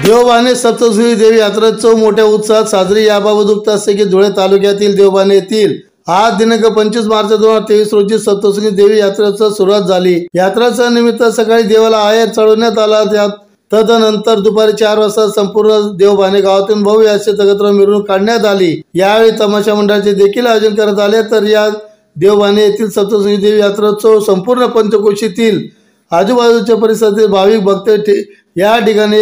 देवबाने सप्तशृंगी देवी यात्रोत्सव मोठ्या उत्साहात साजरी। याबाबत उक्त असते की धुळे तालुक्यातील देवबाने येथील आज दिनांक 25 मार्च 2023 रोजी सप्तशृंगी देवी यात्रेची सुरुवात झाली। यात्रेच्या निमित्त सकाळी देवाला आहेर चढवण्यात आला। तदनंतर दुपारी 4 वाजता संपूर्ण देवबाने गावातून भव्य असे एकत्र मिरवणूक काढण्यात आली। यावेळी तमाशा मंडळाचे देखील आयोजन करण्यात आले। तर या देवबाने येथील सप्तशृंगी देवी यात्रोत्सव संपूर्ण पंचकोशीतील आजूबाजूच्या परिसरातील भाविक भक्त या ठिकाणी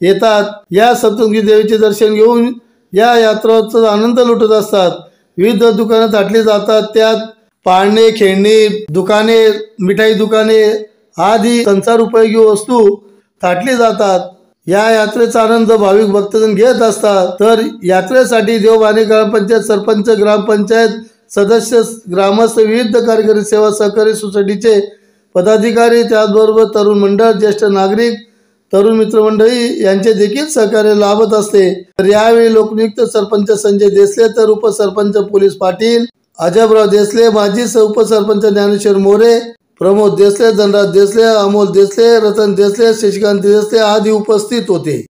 येतात। या सप्तशृंगी देवीचे दर्शन घेऊन या यात्रोत्सवाचा आनंद लुटत असतात। विविध दुकाने थाटली जातात, त्यात पाळणे, खेळणी दुकाने, मिठाई दुकाने आदी संसार उपयोगी वस्तू थाटली जातात। या यात्रेचा आनंद भाविक भक्तजन घेत असतात। तर यात्रेसाठी देवबाने ग्रामपंचायत सरपंच, ग्रामपंचायत सदस्य, ग्रामस्थ, विविध कार्यकारी सेवा सहकारी सोसायटीचे पदाधिकारी, त्याचबरोबर तरुण मंडळ, ज्येष्ठ नागरिक, तरुण मित्रमंडळी यांचे देखील सहकार्य लाभत असते। तर यावेळी लोकनियुक्त सरपंच संजय देसले, तर उपसरपंच पोलीस पाटील अजबराव देसले, माजी उपसरपंच ज्ञानेश्वर मोरे, प्रमोद देसले, धनराज देसले, अमोल देसले, रतन देसले, शशिकांत देसले आदी उपस्थित होते।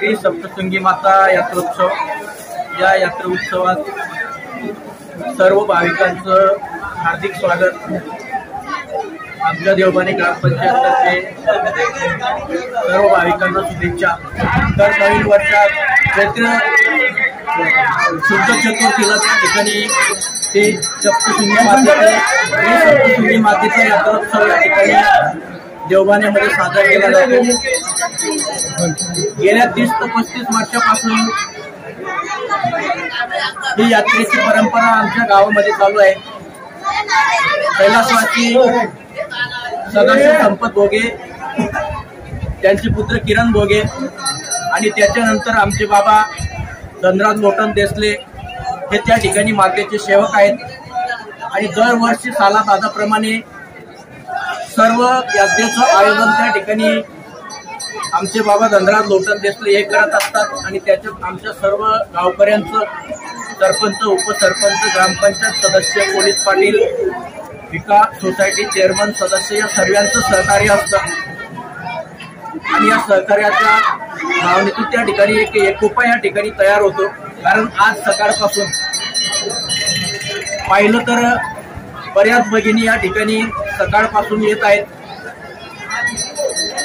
श्री सप्तशृंगी माता यात्रोत्सव, या यात्रोत्सवात सर्व भाविकांचं हार्दिक स्वागत। आमच्या देवबाने ग्रामपंचायततर्फे सर्व भाविकांना शुभेच्छा। तर नवीन वर्षात चैत्र शुद्ध चतुर्थीला ठिकाणी ते सप्तशृंगी मातेचा यात्रोत्सव या ठिकाणी देवबानेमध्ये साजरा केला जातो। गेल्या 30 ते 35 वर्षापासून ही यात्रेची परंपरा आमच्या गावामध्ये चालू आहे. कैलासवासी सदाशिव संपत भोगे, त्यांचे पुत्र किरण भोगे आणि त्याच्यानंतर आमचे बाबा धनराज लोटन देसले हे त्या ठिकाणी मातेचे सेवक आहेत. आणि दरवर्षी सालाबादाप्रमाणे सर्व यात्रेचं आयोजन त्या ठिकाणी आमचे बाबा धनराज लोटन देसले हे करत असतात. आणि त्याच्यात आमच्या सर्व गावकऱ्यांचं, सरपंच, उपसरपंच, ग्रामपंचायत सदस्य, पोलीस पाटील, विकास सोसायटी चेअरमन, सदस्य या सर्वांचं सहकार्य असतं. आणि या सहकार्याच्या भावनेतून त्या ठिकाणी एक एकोपा या ठिकाणी तयार होतो. कारण आज सकाळपासून पाहिलं तर बऱ्याच भगिनी या ठिकाणी सकाळपासून येत आहेत.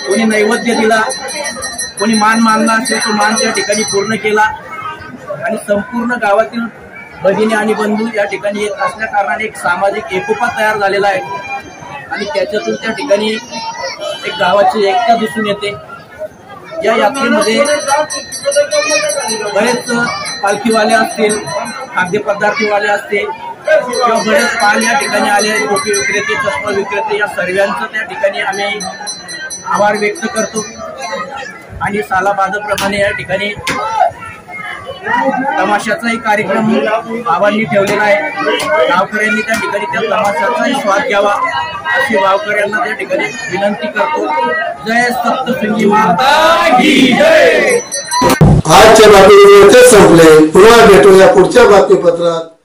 कोणी नैवेद्य दिला, कोणी मान मानला असेल तो मान त्या ठिकाणी पूर्ण केला. आणि संपूर्ण गावातील भगिनी आणि बंधू या ठिकाणी येत असल्या कारणाने एक सामाजिक एकोपा तयार झालेला आहे. आणि त्याच्यातून त्या ठिकाणी एक गावाची एकता दिसून येते. या यात्रेमध्ये बरेच पालखीवाले असतील, खाद्यपदार्थीवाले असतील किंवा बरेच पाल या ठिकाणी आले, टोपी विक्रेते, चष्मा विक्रेते, या सर्वांचं त्या ठिकाणी आम्ही आभार व्यक्त करतो. आणि सालाबादाप्रमाणे या ठिकाणी तमाशाचाही कार्यक्रम बाबांनी ठेवलेला आहे. गावकऱ्यांनी त्या ठिकाणी त्या तमाशाचाही स्वाद घ्यावा अशी गावकऱ्यांना त्या ठिकाणी विनंती करतो. जय सप्तशृंगी माता की जय. आजच्या बातमीपत्र संपले. पुन्हा भेटूया पुढच्या बातमीपत्रात.